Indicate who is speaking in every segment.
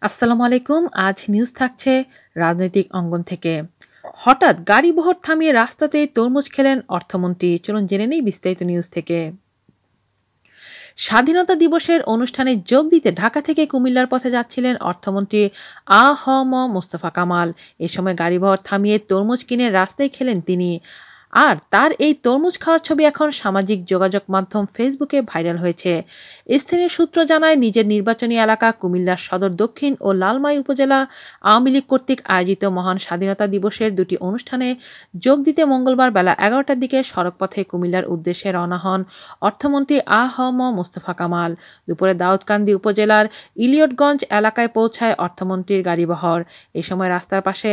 Speaker 1: আসসালামু আলাইকুম। আজ নিউজ থাকছে রাজনৈতিক অঙ্গন থেকে। হঠাৎ গাড়ি বহর থামিয়ে রাস্তাতেই তরমুজ খেলেন অর্থমন্ত্রী। চলুন জেনে নেই বিস্তারিত নিউজ থেকে। স্বাধীনতা দিবসের অনুষ্ঠানে যোগ দিতে ঢাকা থেকে কুমিল্লার পথে যাচ্ছিলেন অর্থমন্ত্রী আ.হ.ম মোস্তফা কামাল। এ সময় গাড়িবহর থামিয়ে তরমুজ কিনে রাস্তায় খেলেন তিনি। আর তার এই তরমুজ খাওয়ার ছবি এখন সামাজিক যোগাযোগ মাধ্যম ফেসবুকে ভাইরাল হয়েছে। স্থানীয় সূত্র জানায়, নিজের নির্বাচনী এলাকা কুমিল্লার সদর দক্ষিণ ও লালমাই উপজেলা আওয়ামী লীগ কর্তৃক আয়োজিত মহান স্বাধীনতা দিবসের দুটি অনুষ্ঠানে যোগ দিতে মঙ্গলবার বেলা ১১টার দিকে সড়কপথে কুমিল্লার উদ্দেশ্যে রওনা হন অর্থমন্ত্রী আ.হ.ম মোস্তফা কামাল। দুপুরে দাউদকান্দি উপজেলার ইলিয়টগঞ্জ এলাকায় পৌঁছায় অর্থমন্ত্রীর গাড়িবহর। এ সময় রাস্তার পাশে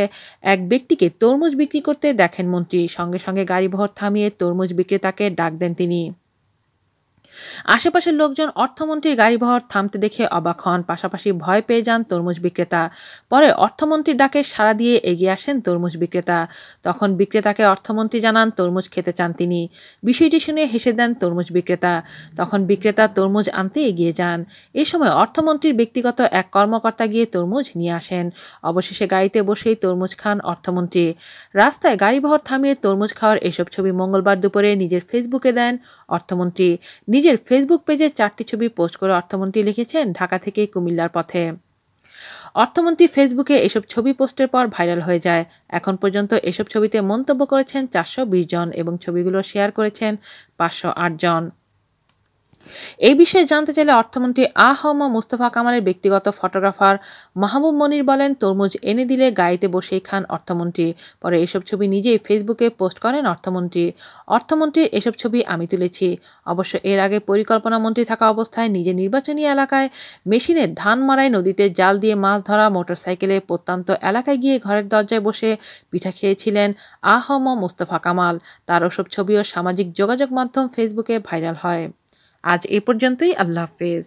Speaker 1: এক ব্যক্তিকে তরমুজ বিক্রি করতে দেখেন মন্ত্রী। সঙ্গে সঙ্গে গাড়িবহর থামিয়ে তরমুজ বিক্রেতাকে ডাক দেন তিনি। আশেপাশের লোকজন অর্থমন্ত্রীর গাড়িবহর থামতে দেখে অবাক হন, পাশাপাশি ভয় পেয়ে যান তরমুজ বিক্রেতা। পরে অর্থমন্ত্রীর ডাকে সাড়া দিয়ে এগিয়ে আসেন তরমুজ বিক্রেতা। তখন বিক্রেতাকে অর্থমন্ত্রী জানান তরমুজ খেতে চান তিনি। বিষয়টি শুনে হেসে দেন তরমুজ বিক্রেতা। তখন বিক্রেতা তরমুজ আনতে এগিয়ে যান। এ সময় অর্থমন্ত্রীর ব্যক্তিগত এক কর্মকর্তা গিয়ে তরমুজ নিয়ে আসেন। অবশেষে গাড়িতে বসেই তরমুজ খান অর্থমন্ত্রী। রাস্তায় গাড়িবহর থামিয়ে তরমুজ খাওয়ার এসব ছবি মঙ্গলবার দুপুরে নিজের ফেসবুকে দেন অর্থমন্ত্রী। নিজের ফেসবুক পেজে ৪টি ছবি পোস্ট করে অর্থমন্ত্রী লিখেছেন, ঢাকা থেকে কুমিল্লার পথে। অর্থমন্ত্রী ফেসবুকে এসব ছবি পোস্টের পর ভাইরাল হয়ে যায়। এখন পর্যন্ত এসব ছবিতে মন্তব্য করেছেন ৪২০ জন এবং ছবিগুলো শেয়ার করেছেন ৫০৮ জন। এই বিষয়ে জানতে চাইলে অর্থমন্ত্রী আ.হ.ম মোস্তফা কামালের ব্যক্তিগত ফটোগ্রাফার মাহবুব মনির বলেন, তরমুজ এনে দিলে গাড়িতে বসেই খান অর্থমন্ত্রী। পরে এসব ছবি নিজেই ফেসবুকে পোস্ট করেন অর্থমন্ত্রী। অর্থমন্ত্রীর এসব ছবি আমি তুলেছি। অবশ্য এর আগে পরিকল্পনা মন্ত্রী থাকা অবস্থায় নিজের নির্বাচনী এলাকায় মেশিনে ধান মাড়াই, নদীতে জাল দিয়ে মাছ ধরা, মোটরসাইকেলে প্রত্যন্ত এলাকায় গিয়ে ঘরের দরজায় বসে পিঠা খেয়েছিলেন আ.হ.ম মোস্তফা কামাল। তার ওসব ছবিও সামাজিক যোগাযোগ মাধ্যম ফেসবুকে ভাইরাল হয়। আজ এ পর্যন্তই। আল্লাহ হাফেজ।